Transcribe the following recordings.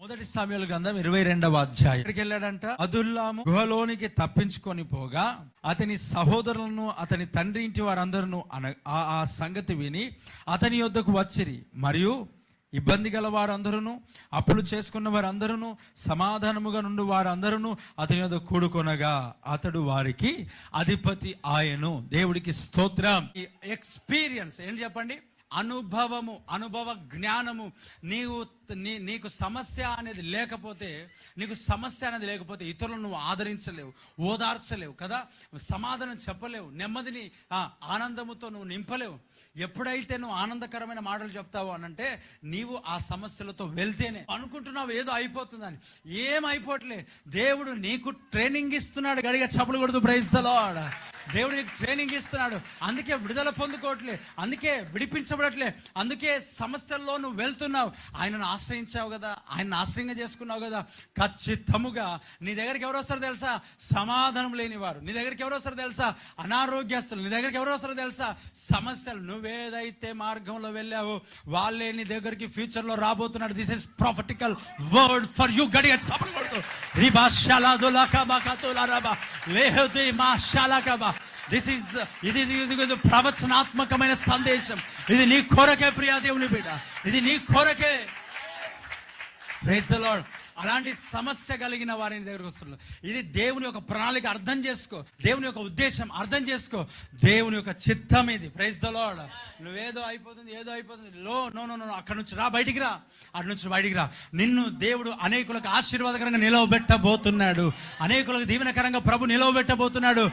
మొదటి సమూయేలు గ్రంథం 22వ అధ్యాయం. ఎక్కడికి వెళ్ళాడంట? అదుల్లాము గుహలోనికి తప్పించుకొని పోగా అతని సహోదరులను అతని తండ్రి ఇంటి వారందరూ ఆ సంగతి విని అతని యొద్దకు వచ్చిరి. మరియు ఇబ్బంది గల వారందరూ, అప్పులు చేసుకున్న వారందరూ, సమాధానముగా నుండి వారందరూ అతని యొద్ద కూడుకొనగా అతడు వారికి అధిపతి ఆయను. దేవుడికి స్తోత్రం. ఎక్స్పీరియన్స్ ఏంటి చెప్పండి? అనుభవ జ్ఞానము. నీకు సమస్య అనేది లేకపోతే ఇతరులను నువ్వు ఆదరించలేవు, ఓదార్చలేవు కదా, సమాధానం చెప్పలేవు, నెమ్మదిని ఆనందముతో నువ్వు నింపలేవు. ఎప్పుడైతే నువ్వు ఆనందకరమైన మాటలు చెప్తావు అనంటే నీవు ఆ సమస్యలతో వెళ్తేనే. అనుకుంటున్నావు ఏదో అయిపోతుందని, ఏం అయిపోవట్లే. దేవుడు నీకు ట్రైనింగ్ ఇస్తున్నాడు. గడిగా చప్పులు కొడుతూ ప్రైజ్ ది లార్డ్. దేవుడు నీకు ట్రైనింగ్ ఇస్తున్నాడు. అందుకే విడుదల పొందుకోవట్లే, అందుకే విడిపించబడట్లే, అందుకే సమస్యల్లో నువ్వు వెళ్తున్నావు. ఆయనను ఆశ్రయించావు కదా, ఆయనను ఆశ్రయంగా చేసుకున్నావు కదా. ఖచ్చితముగా నీ దగ్గరికి ఎవరు వస్తారో తెలుసా? సమాధానం లేనివారు. నీ దగ్గరికి ఎవరు వస్తారో తెలుసా? అనారోగ్యస్తులు. నీ దగ్గరికి ఎవరు వస్తారో తెలుసా? సమస్యలు. నువ్వేదైతే మార్గంలో వెళ్ళావో వాళ్ళే నీ దగ్గరికి ఫ్యూచర్ లో రాబోతున్నాడు. This is prophetical word for you. గడిగా చప్పట్లు కొడుతూ రిబా షలాదులకబకతులరబా లేహది మా షలకబా. ఇది ప్రవచనాత్మకమైన సందేశం. ఇది నీ కొరకే ప్రియా దేవుని బిడ్డ, ఇది నీ కొరకే. Praise the lord. అలాంటి సమస్య కలిగిన వారిని దగ్గరకు వస్తున్నారు. ఇది దేవుని యొక్క ప్రణాళిక. అర్థం చేసుకో, దేవుని యొక్క ఉద్దేశం అర్థం చేసుకో, దేవుని యొక్క చిత్తం ఇది. Praise the lord. నువ్వేదో అయిపోతుంది నో, అక్కడి నుంచి రా, బయటికి రా, అటు నుంచి బయటికి రా. నిన్ను దేవుడు అనేకులకు ఆశీర్వాదకరంగా నిలవబెట్టబోతున్నాడు. అనేకులకు దీవెనకరంగా ప్రభు నిలవబెట్టబోతున్నాడు.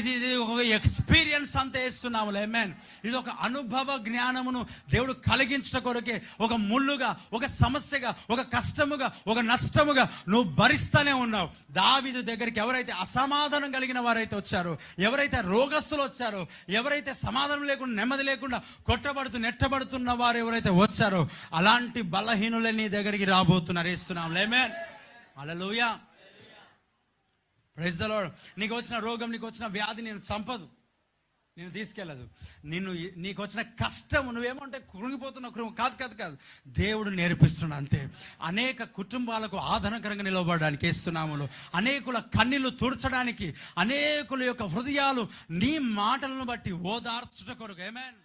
ఇది ఒక ఎక్స్పీరియన్స్ అంతా వేస్తున్నాము. ఆమేన్. ఇది ఒక అనుభవ జ్ఞానమును దేవుడు కలిగించట కొరకే. ఒక ముళ్ళుగా, ఒక సమస్యగా, ఒక కష్టముగా, ఒక నష్టముగా నువ్వు భరిస్తానే ఉన్నావు. దావీదు దగ్గరికి ఎవరైతే అసమాధానం కలిగిన వారైతే వచ్చారో, ఎవరైతే రోగస్తులు వచ్చారో, ఎవరైతే సమాధానం లేకుండా, నెమ్మది లేకుండా కొట్టబడుతూ నెట్టబడుతున్న వారు ఎవరైతే వచ్చారో, అలాంటి బలహీనులే నీ దగ్గరికి రాబోతున్నారు. ఇస్తున్నాం. Amen. Hallelujah. Praise the Lord. నీకు వచ్చిన రోగం, నీకు వచ్చిన వ్యాధి నేను చంపదు, నేను తీసుకెళ్ళదు. నీకు వచ్చిన కష్టం నువ్వేమంటే కృంగిపోతున్నావు, కాదు. దేవుడు నేర్పిస్తున్నాడు అంతే. అనేక కుటుంబాలకు ఆదరణకరంగా నిలవబడడానికి ఇస్తున్నాములు, అనేకుల కన్నీళ్లు తుడచడానికి, అనేకుల యొక్క హృదయాలు నీ మాటలను బట్టి ఓదార్చుట కొరకు. ఆమేన్.